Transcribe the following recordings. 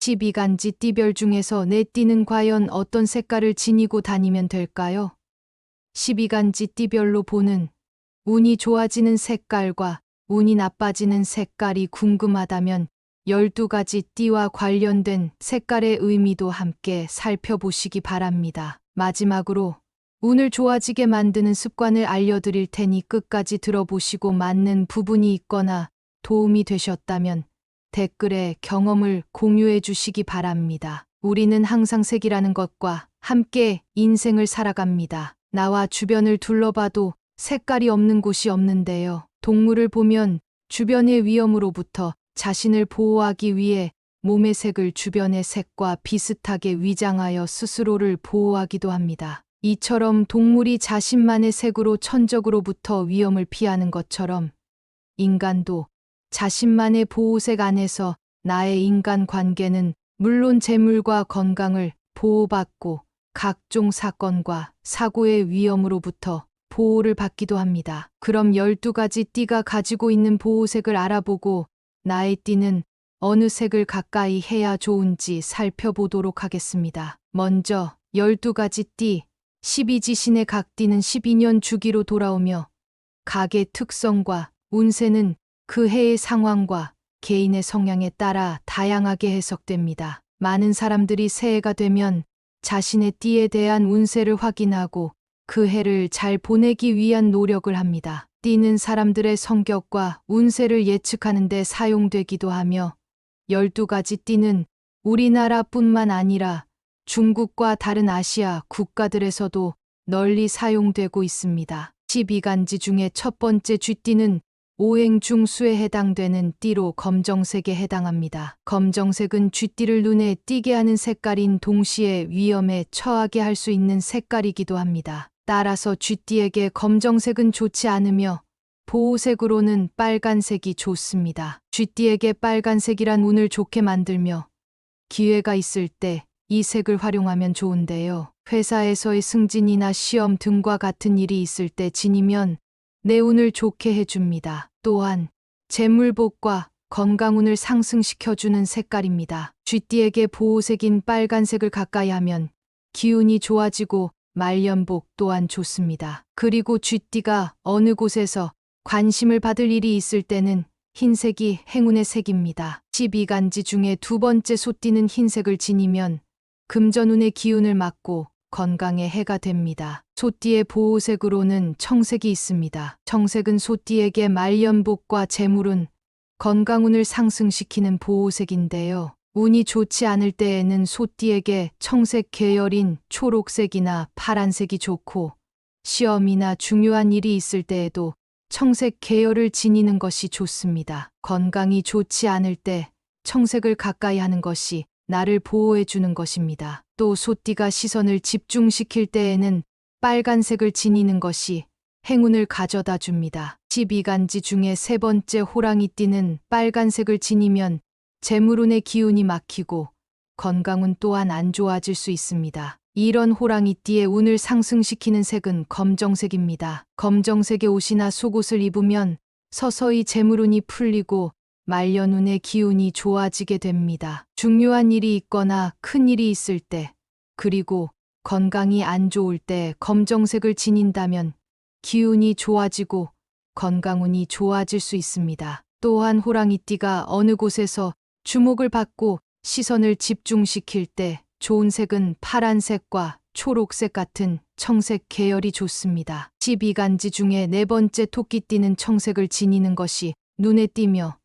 12간지 띠별 중에서 내 띠는 과연 어떤 색깔을 지니고 다니면 될까요? 12간지 띠별로 보는 운이 좋아지는 색깔과 운이 나빠지는 색깔이 궁금하다면 12가지 띠와 관련된 색깔의 의미도 함께 살펴보시기 바랍니다. 마지막으로 운을 좋아지게 만드는 습관을 알려드릴 테니 끝까지 들어보시고 맞는 부분이 있거나 도움이 되셨다면 댓글에 경험을 공유해 주시기 바랍니다. 우리는 항상 색이라는 것과 함께 인생을 살아갑니다. 나와 주변을 둘러봐도 색깔이 없는 곳이 없는데요. 동물을 보면 주변의 위험으로부터 자신을 보호하기 위해 몸의 색을 주변의 색과 비슷하게 위장하여 스스로를 보호하기도 합니다. 이처럼 동물이 자신만의 색으로 천적으로부터 위험을 피하는 것처럼 인간도 자신만의 보호색 안에서 나의 인간 관계는 물론 재물과 건강을 보호받고 각종 사건과 사고의 위험으로부터 보호를 받기도 합니다. 그럼 12가지 띠가 가지고 있는 보호색을 알아보고 나의 띠는 어느 색을 가까이 해야 좋은지 살펴보도록 하겠습니다. 먼저 12가지 띠, 12지신의 각 띠는 12년 주기로 돌아오며 각의 특성과 운세는 그 해의 상황과 개인의 성향에 따라 다양하게 해석됩니다. 많은 사람들이 새해가 되면 자신의 띠에 대한 운세를 확인하고 그 해를 잘 보내기 위한 노력을 합니다. 띠는 사람들의 성격과 운세를 예측하는 데 사용되기도 하며 12가지 띠는 우리나라뿐만 아니라 중국과 다른 아시아 국가들에서도 널리 사용되고 있습니다. 12간지 중에 첫 번째 쥐띠는 오행중수에 해당되는 띠로 검정색에 해당합니다. 검정색은 쥐띠를 눈에 띄게 하는 색깔인 동시에 위험에 처하게 할 수 있는 색깔이기도 합니다. 따라서 쥐띠에게 검정색은 좋지 않으며 보호색으로는 빨간색이 좋습니다. 쥐띠에게 빨간색이란 운을 좋게 만들며 기회가 있을 때 이 색을 활용하면 좋은데요. 회사에서의 승진이나 시험 등과 같은 일이 있을 때 지니면 내 운을 좋게 해줍니다. 또한 재물복과 건강운을 상승시켜주는 색깔입니다. 쥐띠에게 보호색인 빨간색을 가까이 하면 기운이 좋아지고 말년복 또한 좋습니다. 그리고 쥐띠가 어느 곳에서 관심을 받을 일이 있을 때는 흰색이 행운의 색입니다. 12간지 중에 두 번째 소띠는 흰색을 지니면 금전운의 기운을 막고 건강에 해가 됩니다. 소띠의 보호색으로는 청색이 있습니다. 청색은 소띠에게 말년복과 재물운, 건강운을 상승시키는 보호색인데요. 운이 좋지 않을 때에는 소띠에게 청색 계열인 초록색이나 파란색이 좋고 시험이나 중요한 일이 있을 때에도 청색 계열을 지니는 것이 좋습니다. 건강이 좋지 않을 때 청색을 가까이 하는 것이 나를 보호해 주는 것입니다. 또 소띠가 시선을 집중시킬 때에는 빨간색을 지니는 것이 행운을 가져다 줍니다. 12간지 중에 세 번째 호랑이띠는 빨간색을 지니면 재물운의 기운이 막히고 건강운 또한 안 좋아질 수 있습니다. 이런 호랑이띠의 운을 상승시키는 색은 검정색입니다. 검정색의 옷이나 속옷을 입으면 서서히 재물운이 풀리고 말년운의 기운이 좋아지게 됩니다. 중요한 일이 있거나 큰 일이 있을 때, 그리고 건강이 안 좋을 때 검정색을 지닌다면 기운이 좋아지고 건강운이 좋아질 수 있습니다. 또한 호랑이띠가 어느 곳에서 주목을 받고 시선을 집중시킬 때 좋은 색은 파란색과 초록색 같은 청색 계열이 좋습니다. 12간지 중에 네 번째 토끼띠는 청색을 지니는 것이 눈에 띄며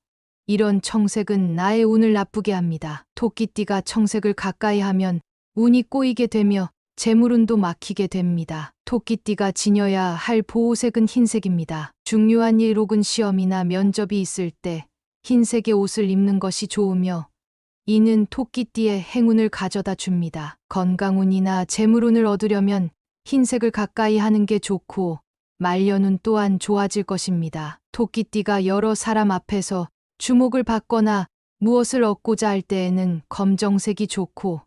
이런 청색은 나의 운을 나쁘게 합니다. 토끼띠가 청색을 가까이 하면 운이 꼬이게 되며 재물운도 막히게 됩니다. 토끼띠가 지녀야 할 보호색은 흰색입니다. 중요한 일 혹은 시험이나 면접이 있을 때 흰색의 옷을 입는 것이 좋으며 이는 토끼띠의 행운을 가져다 줍니다. 건강운이나 재물운을 얻으려면 흰색을 가까이 하는 게 좋고 말년운 또한 좋아질 것입니다. 토끼띠가 여러 사람 앞에서 주목을 받거나 무엇을 얻고자 할 때에는 검정색이 좋고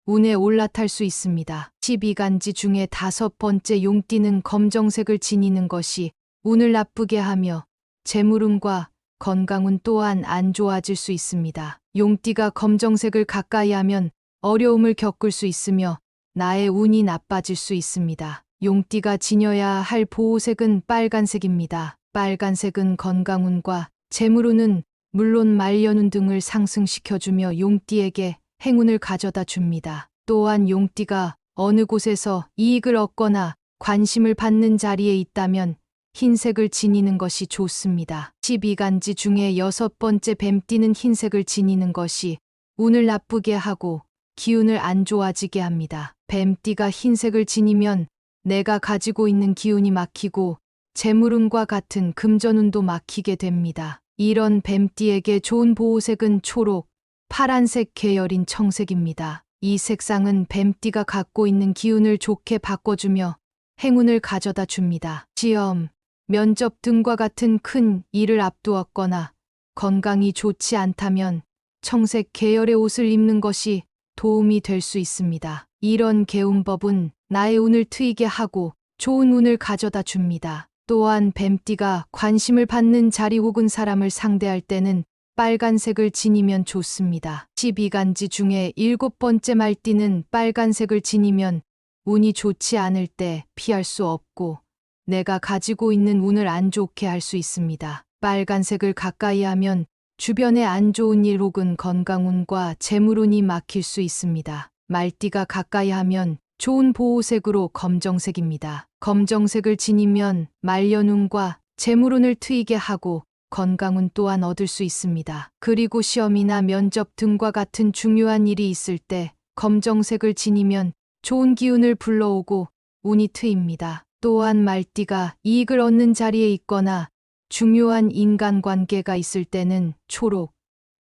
운에 올라탈 수 있습니다. 12간지 중에 다섯 번째 용띠는 검정색을 지니는 것이 운을 나쁘게 하며 재물운과 건강운 또한 안 좋아질 수 있습니다. 용띠가 검정색을 가까이 하면 어려움을 겪을 수 있으며 나의 운이 나빠질 수 있습니다. 용띠가 지녀야 할 보호색은 빨간색입니다. 빨간색은 건강운과 재물운은 물론 말년운 등을 상승시켜주며 용띠에게 행운을 가져다 줍니다. 또한 용띠가 어느 곳에서 이익을 얻거나 관심을 받는 자리에 있다면 흰색을 지니는 것이 좋습니다. 12간지 중에 6번째 뱀띠는 흰색을 지니는 것이 운을 나쁘게 하고 기운을 안 좋아지게 합니다. 뱀띠가 흰색을 지니면 내가 가지고 있는 기운이 막히고 재물운과 같은 금전운도 막히게 됩니다. 이런 뱀띠에게 좋은 보호색은 초록, 파란색 계열인 청색입니다. 이 색상은 뱀띠가 갖고 있는 기운을 좋게 바꿔주며 행운을 가져다 줍니다. 시험, 면접 등과 같은 큰 일을 앞두었거나 건강이 좋지 않다면 청색 계열의 옷을 입는 것이 도움이 될 수 있습니다. 이런 개운법은 나의 운을 트이게 하고 좋은 운을 가져다 줍니다. 또한 뱀띠가 관심을 받는 자리 혹은 사람을 상대할 때는 빨간색을 지니면 좋습니다. 12간지 중에 7번째 말띠는 빨간색을 지니면 운이 좋지 않을 때 피할 수 없고 내가 가지고 있는 운을 안 좋게 할 수 있습니다. 빨간색을 가까이 하면 주변에 안 좋은 일 혹은 건강운과 재물운이 막힐 수 있습니다. 말띠가 가까이 하면 좋은 보호색으로 검정색입니다. 검정색을 지니면 말년운과 재물운을 트이게 하고 건강운 또한 얻을 수 있습니다. 그리고 시험이나 면접 등과 같은 중요한 일이 있을 때 검정색을 지니면 좋은 기운을 불러오고 운이 트입니다. 또한 말띠가 이익을 얻는 자리에 있거나 중요한 인간관계가 있을 때는 초록,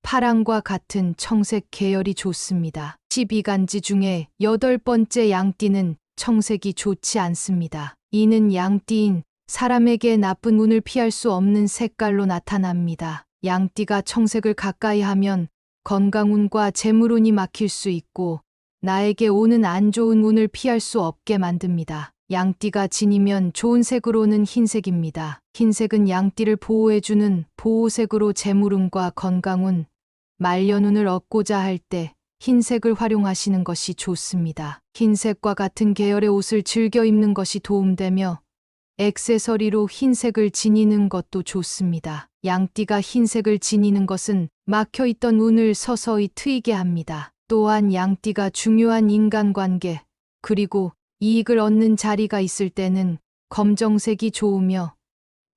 파랑과 같은 청색 계열이 좋습니다. 12간지 중에 8번째 양띠는 청색이 좋지 않습니다. 이는 양띠인 사람에게 나쁜 운을 피할 수 없는 색깔로 나타납니다. 양띠가 청색을 가까이 하면 건강운과 재물운이 막힐 수 있고 나에게 오는 안 좋은 운을 피할 수 없게 만듭니다. 양띠가 지니면 좋은 색으로는 흰색입니다. 흰색은 양띠를 보호해주는 보호색으로 재물운과 건강운, 말년운을 얻고자 할 때 흰색을 활용하시는 것이 좋습니다. 흰색과 같은 계열의 옷을 즐겨 입는 것이 도움되며 액세서리로 흰색을 지니는 것도 좋습니다. 양띠가 흰색을 지니는 것은 막혀있던 운을 서서히 트이게 합니다. 또한 양띠가 중요한 인간관계, 그리고 이익을 얻는 자리가 있을 때는 검정색이 좋으며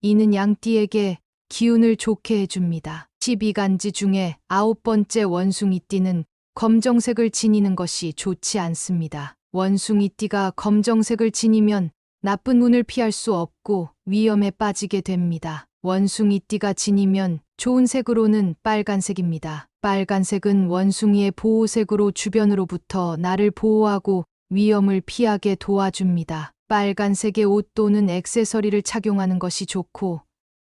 이는 양띠에게 기운을 좋게 해줍니다. 12간지 중에 9번째 원숭이띠는 검정색을 지니는 것이 좋지 않습니다. 원숭이띠가 검정색을 지니면 나쁜 운을 피할 수 없고 위험에 빠지게 됩니다. 원숭이띠가 지니면 좋은 색으로는 빨간색입니다. 빨간색은 원숭이의 보호색으로 주변으로부터 나를 보호하고 위험을 피하게 도와줍니다. 빨간색의 옷 또는 액세서리를 착용하는 것이 좋고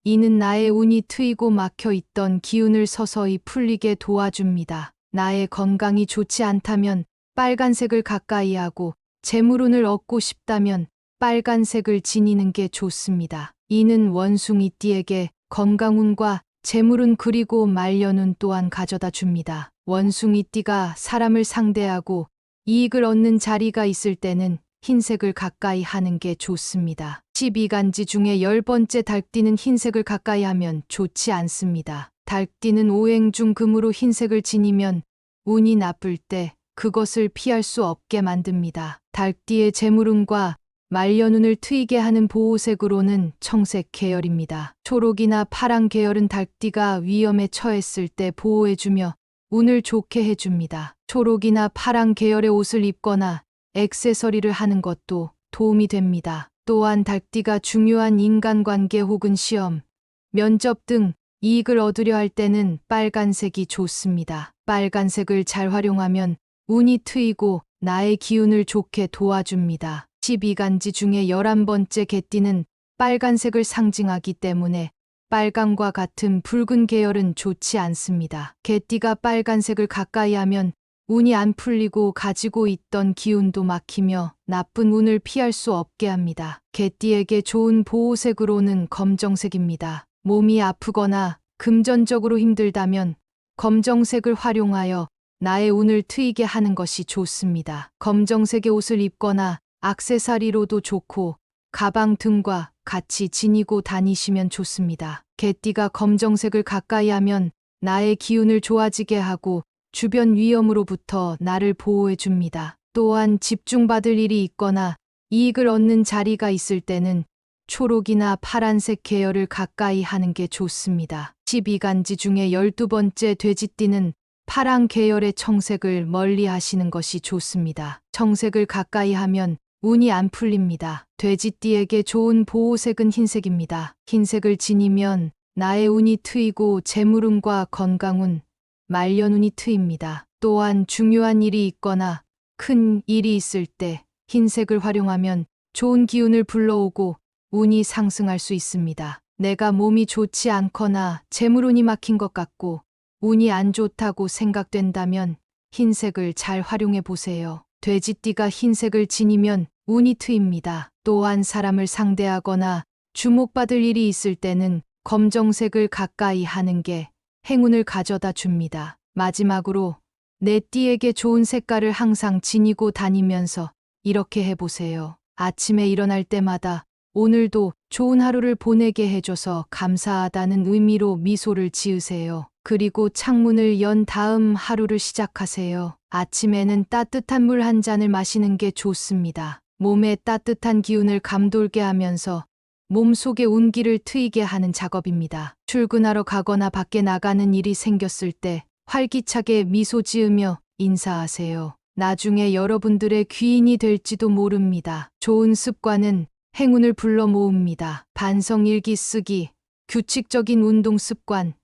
이는 나의 운이 트이고 막혀 있던 기운을 서서히 풀리게 도와줍니다. 나의 건강이 좋지 않다면 빨간색을 가까이 하고 재물운을 얻고 싶다면 빨간색을 지니는 게 좋습니다. 이는 원숭이띠에게 건강운과 재물운 그리고 말년운 또한 가져다 줍니다. 원숭이띠가 사람을 상대하고 이익을 얻는 자리가 있을 때는 흰색을 가까이 하는 게 좋습니다. 12간지 중에 10번째 닭띠는 흰색을 가까이 하면 좋지 않습니다. 닭띠는 오행 중 금으로 흰색을 지니면 운이 나쁠 때 그것을 피할 수 없게 만듭니다. 닭띠의 재물운과 말년운을 트이게 하는 보호색으로는 청색 계열입니다. 초록이나 파랑 계열은 닭띠가 위험에 처했을 때 보호해주며 운을 좋게 해줍니다. 초록이나 파랑 계열의 옷을 입거나 액세서리를 하는 것도 도움이 됩니다. 또한 닭띠가 중요한 인간관계 혹은 시험, 면접 등 이익을 얻으려 할 때는 빨간색이 좋습니다. 빨간색을 잘 활용하면 운이 트이고 나의 기운을 좋게 도와줍니다. 12간지 중에 11번째 개띠는 빨간색을 상징하기 때문에 빨강과 같은 붉은 계열은 좋지 않습니다. 개띠가 빨간색을 가까이 하면 운이 안 풀리고 가지고 있던 기운도 막히며 나쁜 운을 피할 수 없게 합니다. 개띠에게 좋은 보호색으로는 검정색입니다. 몸이 아프거나 금전적으로 힘들다면 검정색을 활용하여 나의 운을 트이게 하는 것이 좋습니다. 검정색의 옷을 입거나 액세서리로도 좋고 가방 등과 같이 지니고 다니시면 좋습니다. 개띠가 검정색을 가까이 하면 나의 기운을 좋아지게 하고 주변 위험으로부터 나를 보호해 줍니다. 또한 집중받을 일이 있거나 이익을 얻는 자리가 있을 때는 초록이나 파란색 계열을 가까이 하는 게 좋습니다. 12간지 중에 12번째 돼지띠는 파란 계열의 청색을 멀리 하시는 것이 좋습니다. 청색을 가까이 하면 운이 안 풀립니다. 돼지띠에게 좋은 보호색은 흰색입니다. 흰색을 지니면 나의 운이 트이고 재물운과 건강운, 말년운이 트입니다. 또한 중요한 일이 있거나 큰 일이 있을 때 흰색을 활용하면 좋은 기운을 불러오고 운이 상승할 수 있습니다. 내가 몸이 좋지 않거나 재물운이 막힌 것 같고 운이 안 좋다고 생각된다면 흰색을 잘 활용해 보세요. 돼지띠가 흰색을 지니면 운이 트입니다. 또한 사람을 상대하거나 주목받을 일이 있을 때는 검정색을 가까이 하는 게 행운을 가져다 줍니다. 마지막으로 내 띠에게 좋은 색깔을 항상 지니고 다니면서 이렇게 해보세요. 아침에 일어날 때마다 오늘도 좋은 하루를 보내게 해줘서 감사하다는 의미로 미소를 지으세요. 그리고 창문을 연 다음 하루를 시작하세요. 아침에는 따뜻한 물 한 잔을 마시는 게 좋습니다. 몸에 따뜻한 기운을 감돌게 하면서 몸속의 운기를 트이게 하는 작업입니다. 출근하러 가거나 밖에 나가는 일이 생겼을 때 활기차게 미소 지으며 인사하세요. 나중에 여러분들의 귀인이 될지도 모릅니다. 좋은 습관은 행운을 불러 모읍니다. 반성일기 쓰기, 규칙적인 운동 습관,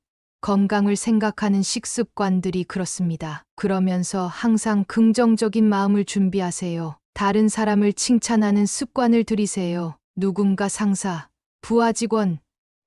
건강을 생각하는 식습관들이 그렇습니다. 그러면서 항상 긍정적인 마음을 준비하세요. 다른 사람을 칭찬하는 습관을 들이세요. 누군가 상사, 부하 직원,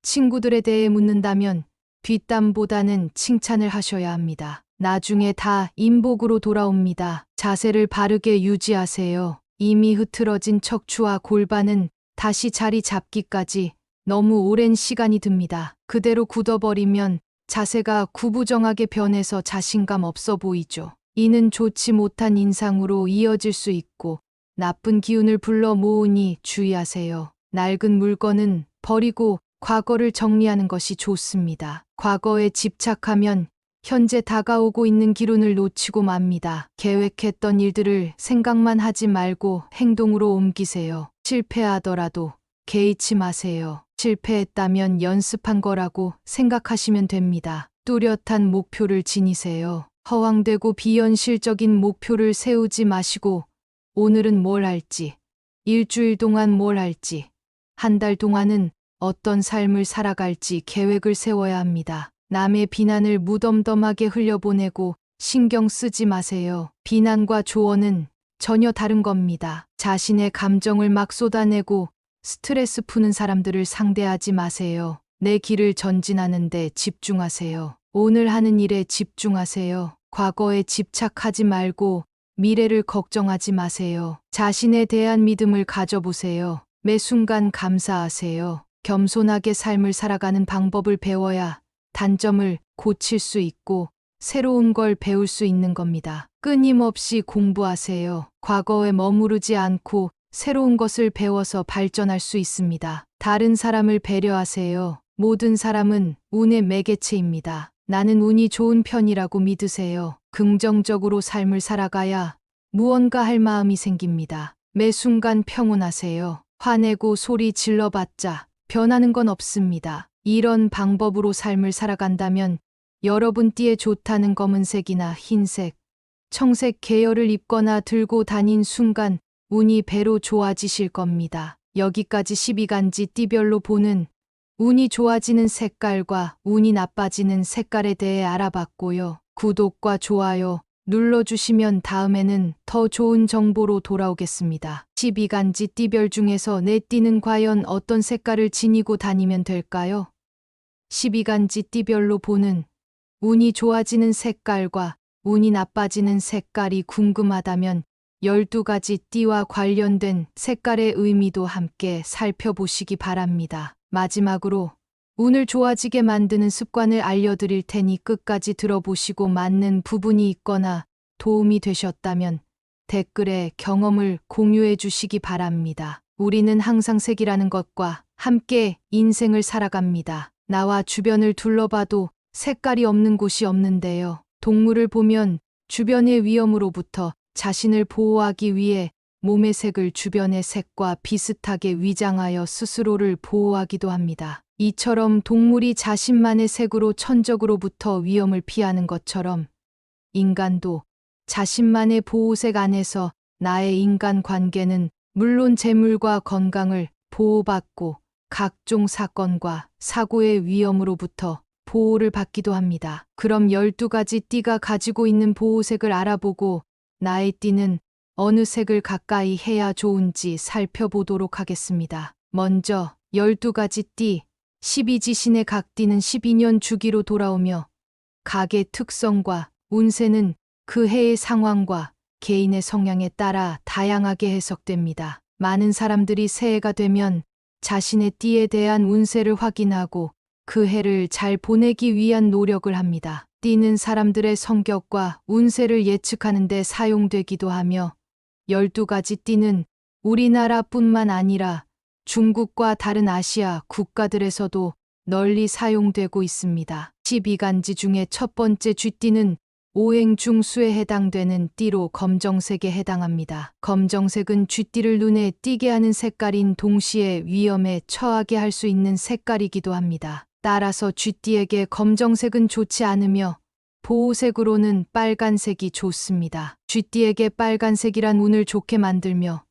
친구들에 대해 묻는다면 뒷담보다는 칭찬을 하셔야 합니다. 나중에 다 인복으로 돌아옵니다. 자세를 바르게 유지하세요. 이미 흐트러진 척추와 골반은 다시 자리 잡기까지 너무 오랜 시간이 듭니다. 그대로 굳어버리면 자세가 구부정하게 변해서 자신감 없어 보이죠. 이는 좋지 못한 인상으로 이어질 수 있고 나쁜 기운을 불러 모으니 주의하세요. 낡은 물건은 버리고 과거를 정리하는 것이 좋습니다. 과거에 집착하면 현재 다가오고 있는 기운을 놓치고 맙니다. 계획했던 일들을 생각만 하지 말고 행동으로 옮기세요. 실패하더라도 개의치 마세요. 실패했다면 연습한 거라고 생각하시면 됩니다. 뚜렷한 목표를 지니세요. 허황되고 비현실적인 목표를 세우지 마시고 오늘은 뭘 할지, 일주일 동안 뭘 할지, 한 달 동안은 어떤 삶을 살아갈지 계획을 세워야 합니다. 남의 비난을 무덤덤하게 흘려보내고 신경 쓰지 마세요. 비난과 조언은 전혀 다른 겁니다. 자신의 감정을 막 쏟아내고 스트레스 푸는 사람들을 상대하지 마세요. 내 길을 전진하는데 집중하세요. 오늘 하는 일에 집중하세요. 과거에 집착하지 말고 미래를 걱정하지 마세요. 자신에 대한 믿음을 가져보세요. 매 순간 감사하세요. 겸손하게 삶을 살아가는 방법을 배워야 단점을 고칠 수 있고 새로운 걸 배울 수 있는 겁니다. 끊임없이 공부하세요. 과거에 머무르지 않고 새로운 것을 배워서 발전할 수 있습니다. 다른 사람을 배려하세요. 모든 사람은 운의 매개체입니다. 나는 운이 좋은 편이라고 믿으세요. 긍정적으로 삶을 살아가야 무언가 할 마음이 생깁니다. 매 순간 평온하세요. 화내고 소리 질러봤자 변하는 건 없습니다. 이런 방법으로 삶을 살아간다면 여러분 띠에 좋다는 검은색이나 흰색, 청색 계열을 입거나 들고 다닌 순간 운이 배로 좋아지실 겁니다. 여기까지 12간지 띠별로 보는 운이 좋아지는 색깔과 운이 나빠지는 색깔에 대해 알아봤고요. 구독과 좋아요 눌러주시면 다음에는 더 좋은 정보로 돌아오겠습니다. 12간지 띠별 중에서 내 띠는 과연 어떤 색깔을 지니고 다니면 될까요? 12간지 띠별로 보는 운이 좋아지는 색깔과 운이 나빠지는 색깔이 궁금하다면 12가지 띠와 관련된 색깔의 의미도 함께 살펴보시기 바랍니다. 마지막으로 운을 좋아지게 만드는 습관을 알려드릴 테니 끝까지 들어보시고 맞는 부분이 있거나 도움이 되셨다면 댓글에 경험을 공유해 주시기 바랍니다. 우리는 항상 색이라는 것과 함께 인생을 살아갑니다. 나와 주변을 둘러봐도 색깔이 없는 곳이 없는데요. 동물을 보면 주변의 위험으로부터 자신을 보호하기 위해 몸의 색을 주변의 색과 비슷하게 위장하여 스스로를 보호하기도 합니다. 이처럼 동물이 자신만의 색으로 천적으로부터 위험을 피하는 것처럼 인간도 자신만의 보호색 안에서 나의 인간 관계는 물론 재물과 건강을 보호받고 각종 사건과 사고의 위험으로부터 보호를 받기도 합니다. 그럼 12가지 띠가 가지고 있는 보호색을 알아보고 나의 띠는 어느 색을 가까이 해야 좋은지 살펴보도록 하겠습니다. 먼저 12가지 띠, 12지신의 각 띠는 12년 주기로 돌아오며 각의 특성과 운세는 그 해의 상황과 개인의 성향에 따라 다양하게 해석됩니다. 많은 사람들이 새해가 되면 자신의 띠에 대한 운세를 확인하고 그 해를 잘 보내기 위한 노력을 합니다. 띠는 사람들의 성격과 운세를 예측하는 데 사용되기도 하며 12가지 띠는 우리나라뿐만 아니라 중국과 다른 아시아 국가들에서도 널리 사용되고 있습니다. 12간지 중에 첫 번째 쥐띠는 오행중수에 해당되는 띠로 검정색에 해당합니다. 검정색은 쥐띠를 눈에 띄게 하는 색깔인 동시에 위험에 처하게 할 수 있는 색깔이기도 합니다. 따라서 쥐띠에게 검정색은 좋지 않으며 보호색으로는 빨간색이 좋습니다. 쥐띠에게 빨간색이란 운을 좋게 만들며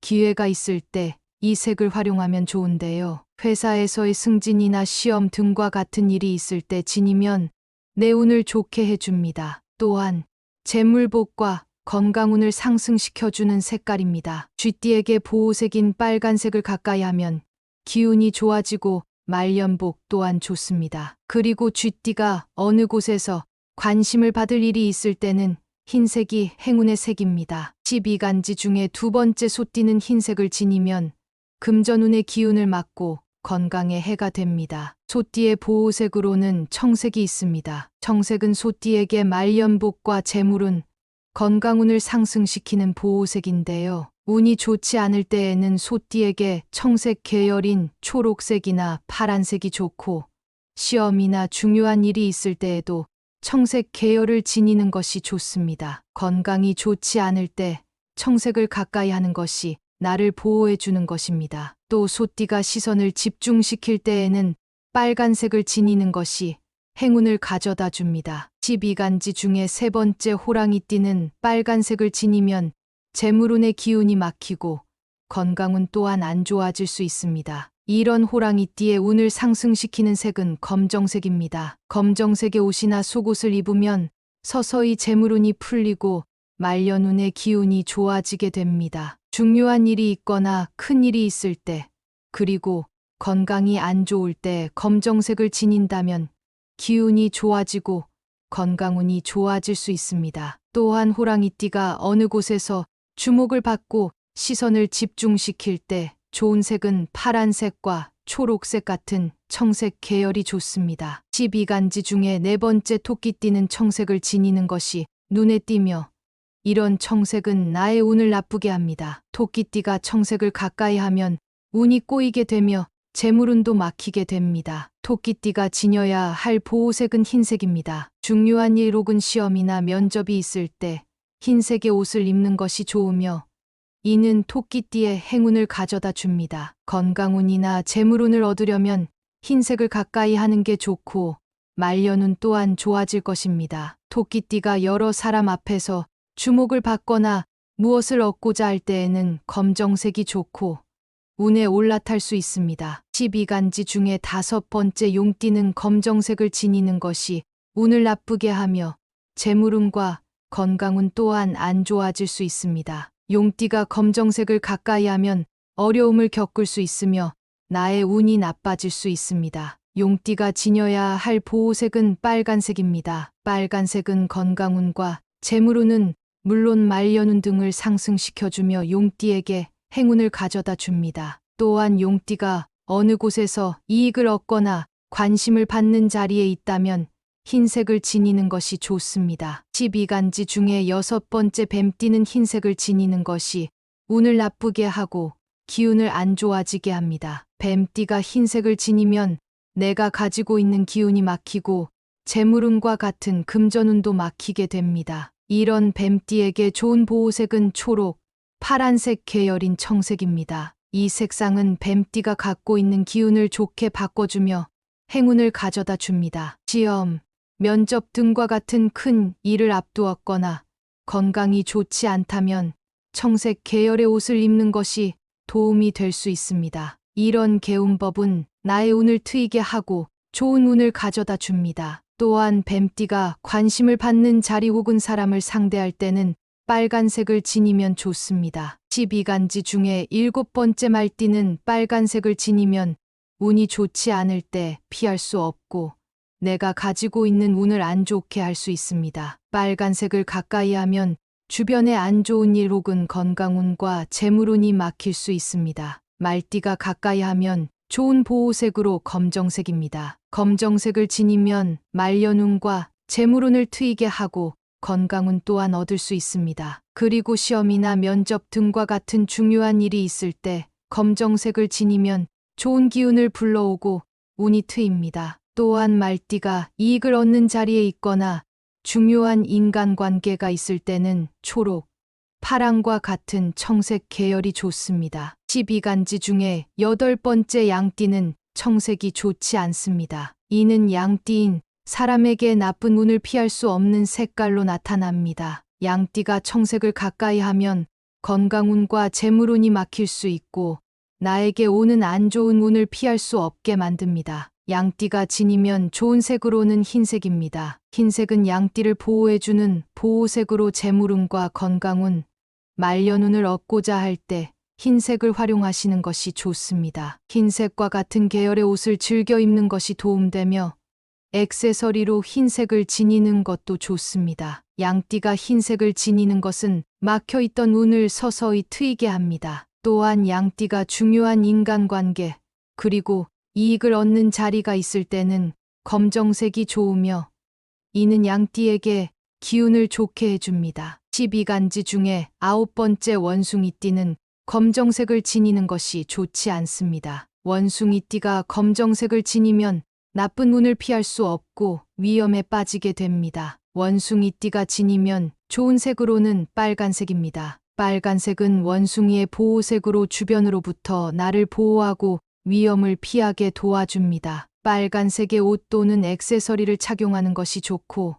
기회가 있을 때 이 색을 활용하면 좋은데요. 회사에서의 승진이나 시험 등과 같은 일이 있을 때 진이면 내 운을 좋게 해줍니다. 또한 재물복과 건강운을 상승시켜주는 색깔입니다. 쥐띠에게 보호색인 빨간색을 가까이 하면 기운이 좋아지고 말년복 또한 좋습니다. 그리고 쥐띠가 어느 곳에서 관심을 받을 일이 있을 때는 흰색이 행운의 색입니다. 12간지 중에 두 번째 소띠는 흰색을 지니면 금전운의 기운을 막고 건강에 해가 됩니다. 소띠의 보호색으로는 청색이 있습니다. 청색은 소띠에게 말년복과 재물운, 건강운을 상승시키는 보호색인데요. 운이 좋지 않을 때에는 소띠에게 청색 계열인 초록색이나 파란색이 좋고 시험이나 중요한 일이 있을 때에도 청색 계열을 지니는 것이 좋습니다. 건강이 좋지 않을 때 청색을 가까이 하는 것이 나를 보호해 주는 것입니다. 또 소띠가 시선을 집중시킬 때에는 빨간색을 지니는 것이 행운을 가져다 줍니다. 12간지 중에 세 번째 호랑이띠는 빨간색을 지니면 재물운의 기운이 막히고 건강운 또한 안 좋아질 수 있습니다. 이런 호랑이띠의 운을 상승시키는 색은 검정색입니다. 검정색의 옷이나 속옷을 입으면 서서히 재물운이 풀리고 말년운의 기운이 좋아지게 됩니다. 중요한 일이 있거나 큰 일이 있을 때, 그리고 건강이 안 좋을 때 검정색을 지닌다면 기운이 좋아지고 건강운이 좋아질 수 있습니다. 또한 호랑이띠가 어느 곳에서 주목을 받고 시선을 집중시킬 때 좋은 색은 파란색과 초록색 같은 청색 계열이 좋습니다. 12간지 중에 네 번째 토끼띠는 청색을 지니는 것이 눈에 띄며 이런 청색은 나의 운을 나쁘게 합니다. 토끼띠가 청색을 가까이 하면 운이 꼬이게 되며 재물운도 막히게 됩니다. 토끼띠가 지녀야 할 보호색은 흰색입니다. 중요한 일 혹은 시험이나 면접이 있을 때 흰색의 옷을 입는 것이 좋으며 이는 토끼띠의 행운을 가져다 줍니다. 건강운이나 재물운을 얻으려면 흰색을 가까이 하는 게 좋고 말년운 또한 좋아질 것입니다. 토끼띠가 여러 사람 앞에서 주목을 받거나 무엇을 얻고자 할 때에는 검정색이 좋고 운에 올라탈 수 있습니다. 12간지 중에 다섯 번째 용띠는 검정색을 지니는 것이 운을 나쁘게 하며 재물운과 건강운 또한 안 좋아질 수 있습니다. 용띠가 검정색을 가까이 하면 어려움을 겪을 수 있으며 나의 운이 나빠질 수 있습니다. 용띠가 지녀야 할 보호색은 빨간색입니다. 빨간색은 건강운과 재물운은 물론 말년운 등을 상승시켜주며 용띠에게 행운을 가져다 줍니다. 또한 용띠가 어느 곳에서 이익을 얻거나 관심을 받는 자리에 있다면 흰색을 지니는 것이 좋습니다. 12간지 중에 6번째 뱀띠는 흰색을 지니는 것이 운을 나쁘게 하고 기운을 안 좋아지게 합니다. 뱀띠가 흰색을 지니면 내가 가지고 있는 기운이 막히고 재물운과 같은 금전운도 막히게 됩니다. 이런 뱀띠에게 좋은 보호색은 초록, 파란색 계열인 청색입니다. 이 색상은 뱀띠가 갖고 있는 기운을 좋게 바꿔주며 행운을 가져다 줍니다. 시험, 면접 등과 같은 큰 일을 앞두었거나 건강이 좋지 않다면 청색 계열의 옷을 입는 것이 도움이 될 수 있습니다. 이런 개운법은 나의 운을 트이게 하고 좋은 운을 가져다 줍니다. 또한 뱀띠가 관심을 받는 자리 혹은 사람을 상대할 때는 빨간색을 지니면 좋습니다. 12간지 중에 7번째 말띠는 빨간색을 지니면 운이 좋지 않을 때 피할 수 없고 내가 가지고 있는 운을 안 좋게 할 수 있습니다. 빨간색을 가까이 하면 주변에 안 좋은 일 혹은 건강운과 재물운이 막힐 수 있습니다. 말띠가 가까이 하면 좋은 보호색으로 검정색입니다. 검정색을 지니면 말년운과 재물운을 트이게 하고 건강운 또한 얻을 수 있습니다. 그리고 시험이나 면접 등과 같은 중요한 일이 있을 때 검정색을 지니면 좋은 기운을 불러오고 운이 트입니다. 또한 말띠가 이익을 얻는 자리에 있거나 중요한 인간관계가 있을 때는 초록, 파랑과 같은 청색 계열이 좋습니다. 12간지 중에 8번째 양띠는 청색이 좋지 않습니다. 이는 양띠인 사람에게 나쁜 운을 피할 수 없는 색깔로 나타납니다. 양띠가 청색을 가까이 하면 건강운과 재물운이 막힐 수 있고 나에게 오는 안 좋은 운을 피할 수 없게 만듭니다. 양띠가 지니면 좋은 색으로는 흰색입니다. 흰색은 양띠를 보호해주는 보호색으로 재물운과 건강운, 말년운을 얻고자 할 때 흰색을 활용하시는 것이 좋습니다. 흰색과 같은 계열의 옷을 즐겨 입는 것이 도움되며 액세서리로 흰색을 지니는 것도 좋습니다. 양띠가 흰색을 지니는 것은 막혀있던 운을 서서히 트이게 합니다. 또한 양띠가 중요한 인간관계, 그리고 이익을 얻는 자리가 있을 때는 검정색이 좋으며 이는 양띠에게 기운을 좋게 해줍니다. 12간지 중에 9번째 원숭이띠는 검정색을 지니는 것이 좋지 않습니다. 원숭이띠가 검정색을 지니면 나쁜 운을 피할 수 없고 위험에 빠지게 됩니다. 원숭이띠가 지니면 좋은 색으로는 빨간색입니다. 빨간색은 원숭이의 보호색으로 주변으로부터 나를 보호하고 위험을 피하게 도와줍니다. 빨간색의 옷 또는 액세서리를 착용하는 것이 좋고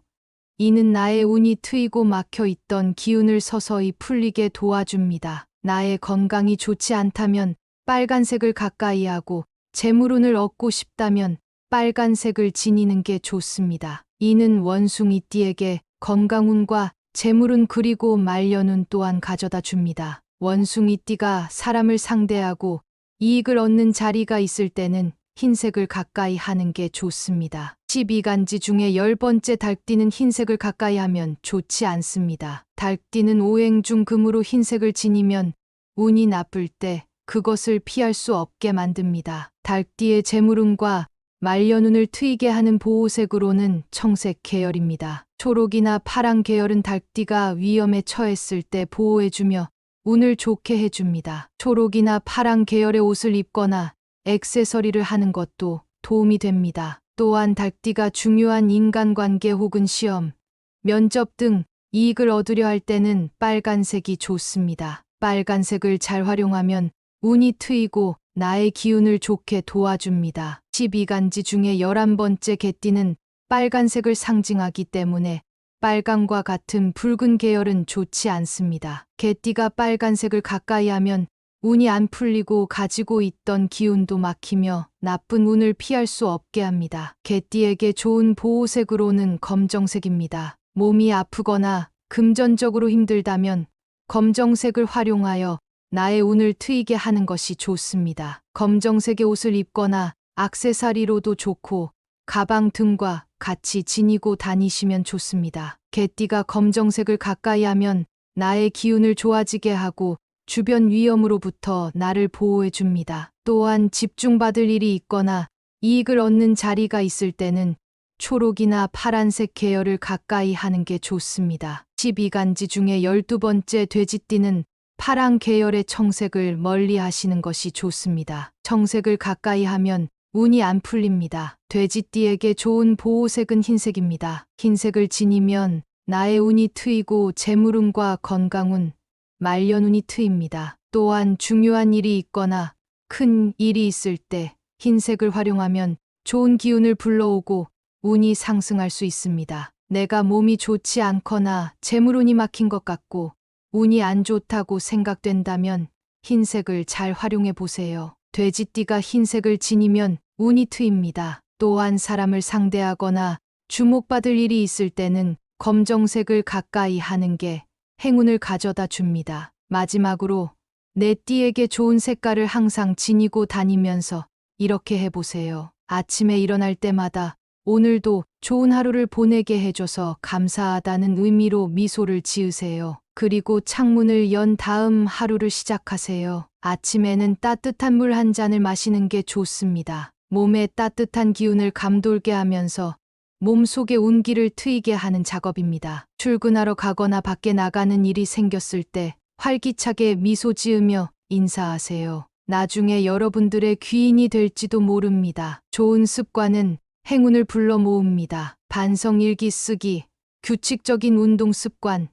이는 나의 운이 트이고 막혀 있던 기운을 서서히 풀리게 도와줍니다. 나의 건강이 좋지 않다면 빨간색을 가까이 하고 재물운을 얻고 싶다면 빨간색을 지니는 게 좋습니다. 이는 원숭이띠에게 건강운과 재물운 그리고 말년운 또한 가져다 줍니다. 원숭이띠가 사람을 상대하고 이익을 얻는 자리가 있을 때는 흰색을 가까이 하는 게 좋습니다. 12간지 중에 10번째 닭띠는 흰색을 가까이 하면 좋지 않습니다. 닭띠는 오행 중 금으로 흰색을 지니면 운이 나쁠 때 그것을 피할 수 없게 만듭니다. 닭띠의 재물운과 말년운을 트이게 하는 보호색으로는 청색 계열입니다. 초록이나 파랑 계열은 닭띠가 위험에 처했을 때 보호해주며 운을 좋게 해줍니다. 초록이나 파랑 계열의 옷을 입거나 액세서리를 하는 것도 도움이 됩니다. 또한 닭띠가 중요한 인간관계 혹은 시험, 면접 등 이익을 얻으려 할 때는 빨간색이 좋습니다. 빨간색을 잘 활용하면 운이 트이고 나의 기운을 좋게 도와줍니다. 12간지 중에 11번째 개띠는 빨간색을 상징하기 때문에 빨강과 같은 붉은 계열은 좋지 않습니다. 개띠가 빨간색을 가까이 하면 운이 안 풀리고 가지고 있던 기운도 막히며 나쁜 운을 피할 수 없게 합니다. 개띠에게 좋은 보호색으로는 검정색입니다. 몸이 아프거나 금전적으로 힘들다면 검정색을 활용하여 나의 운을 트이게 하는 것이 좋습니다. 검정색의 옷을 입거나 액세서리로도 좋고 가방 등과 같이 지니고 다니시면 좋습니다. 개띠가 검정색을 가까이 하면 나의 기운을 좋아지게 하고 주변 위험으로부터 나를 보호해 줍니다. 또한 집중받을 일이 있거나 이익을 얻는 자리가 있을 때는 초록이나 파란색 계열을 가까이 하는 게 좋습니다. 12간지 중에 12번째 돼지띠는 파란 계열의 청색을 멀리 하시는 것이 좋습니다. 청색을 가까이 하면 운이 안 풀립니다. 돼지띠에게 좋은 보호색은 흰색입니다. 흰색을 지니면 나의 운이 트이고 재물운과 건강운, 말년운이 트입니다. 또한 중요한 일이 있거나 큰 일이 있을 때 흰색을 활용하면 좋은 기운을 불러오고 운이 상승할 수 있습니다. 내가 몸이 좋지 않거나 재물운이 막힌 것 같고 운이 안 좋다고 생각된다면 흰색을 잘 활용해 보세요. 돼지띠가 흰색을 지니면 운이 트입니다. 또한 사람을 상대하거나 주목받을 일이 있을 때는 검정색을 가까이 하는 게 행운을 가져다 줍니다. 마지막으로 내 띠에게 좋은 색깔을 항상 지니고 다니면서 이렇게 해보세요. 아침에 일어날 때마다 오늘도 좋은 하루를 보내게 해줘서 감사하다는 의미로 미소를 지으세요. 그리고 창문을 연 다음 하루를 시작하세요. 아침에는 따뜻한 물 한 잔을 마시는 게 좋습니다. 몸에 따뜻한 기운을 감돌게 하면서 몸속의 운기를 트이게 하는 작업입니다. 출근하러 가거나 밖에 나가는 일이 생겼을 때 활기차게 미소 지으며 인사하세요. 나중에 여러분들의 귀인이 될지도 모릅니다. 좋은 습관은 행운을 불러 모읍니다. 반성일기 쓰기, 규칙적인 운동 습관,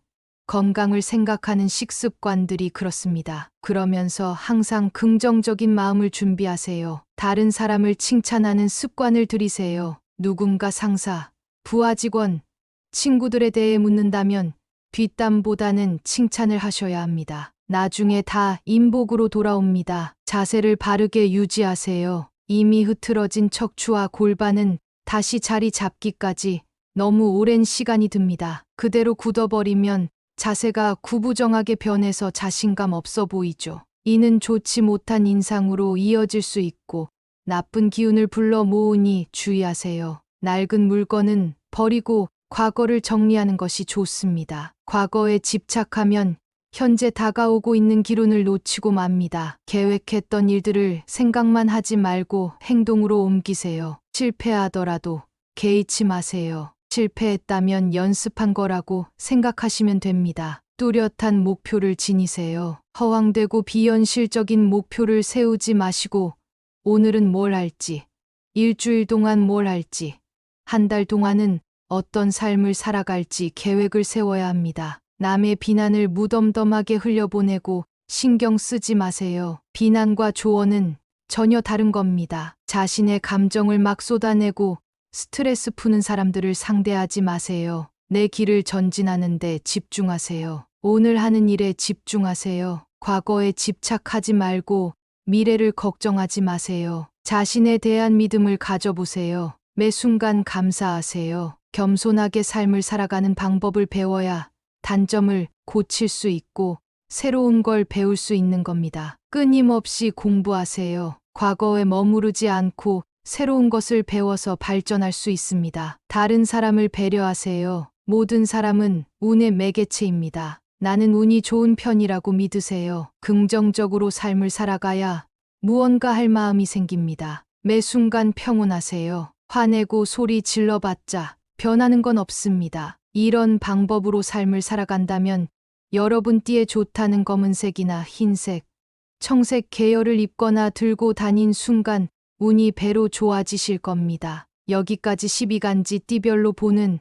건강을 생각하는 식습관들이 그렇습니다. 그러면서 항상 긍정적인 마음을 준비하세요. 다른 사람을 칭찬하는 습관을 들이세요. 누군가 상사, 부하 직원, 친구들에 대해 묻는다면 뒷담보다는 칭찬을 하셔야 합니다. 나중에 다 인복으로 돌아옵니다. 자세를 바르게 유지하세요. 이미 흐트러진 척추와 골반은 다시 자리 잡기까지 너무 오랜 시간이 듭니다. 그대로 굳어버리면 자세가 구부정하게 변해서 자신감 없어 보이죠. 이는 좋지 못한 인상으로 이어질 수 있고 나쁜 기운을 불러 모으니 주의하세요. 낡은 물건은 버리고 과거를 정리하는 것이 좋습니다. 과거에 집착하면 현재 다가오고 있는 기운을 놓치고 맙니다. 계획했던 일들을 생각만 하지 말고 행동으로 옮기세요. 실패하더라도 개의치 마세요. 실패했다면 연습한 거라고 생각하시면 됩니다. 뚜렷한 목표를 지니세요. 허황되고 비현실적인 목표를 세우지 마시고 오늘은 뭘 할지, 일주일 동안 뭘 할지, 한 달 동안은 어떤 삶을 살아갈지 계획을 세워야 합니다. 남의 비난을 무덤덤하게 흘려보내고 신경 쓰지 마세요. 비난과 조언은 전혀 다른 겁니다. 자신의 감정을 막 쏟아내고 스트레스 푸는 사람들을 상대하지 마세요. 내 길을 전진하는 데 집중하세요. 오늘 하는 일에 집중하세요. 과거에 집착하지 말고 미래를 걱정하지 마세요. 자신에 대한 믿음을 가져보세요. 매 순간 감사하세요. 겸손하게 삶을 살아가는 방법을 배워야 단점을 고칠 수 있고 새로운 걸 배울 수 있는 겁니다. 끊임없이 공부하세요. 과거에 머무르지 않고 새로운 것을 배워서 발전할 수 있습니다. 다른 사람을 배려하세요. 모든 사람은 운의 매개체입니다. 나는 운이 좋은 편이라고 믿으세요. 긍정적으로 삶을 살아가야 무언가 할 마음이 생깁니다. 매 순간 평온하세요. 화내고 소리 질러봤자 변하는 건 없습니다. 이런 방법으로 삶을 살아간다면 여러분 띠에 좋다는 검은색이나 흰색, 청색 계열을 입거나 들고 다닌 순간 운이 배로 좋아지실 겁니다. 여기까지 12간지 띠별로 보는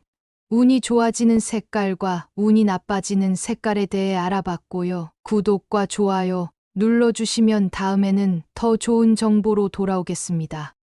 운이 좋아지는 색깔과 운이 나빠지는 색깔에 대해 알아봤고요. 구독과 좋아요 눌러주시면 다음에는 더 좋은 정보로 돌아오겠습니다.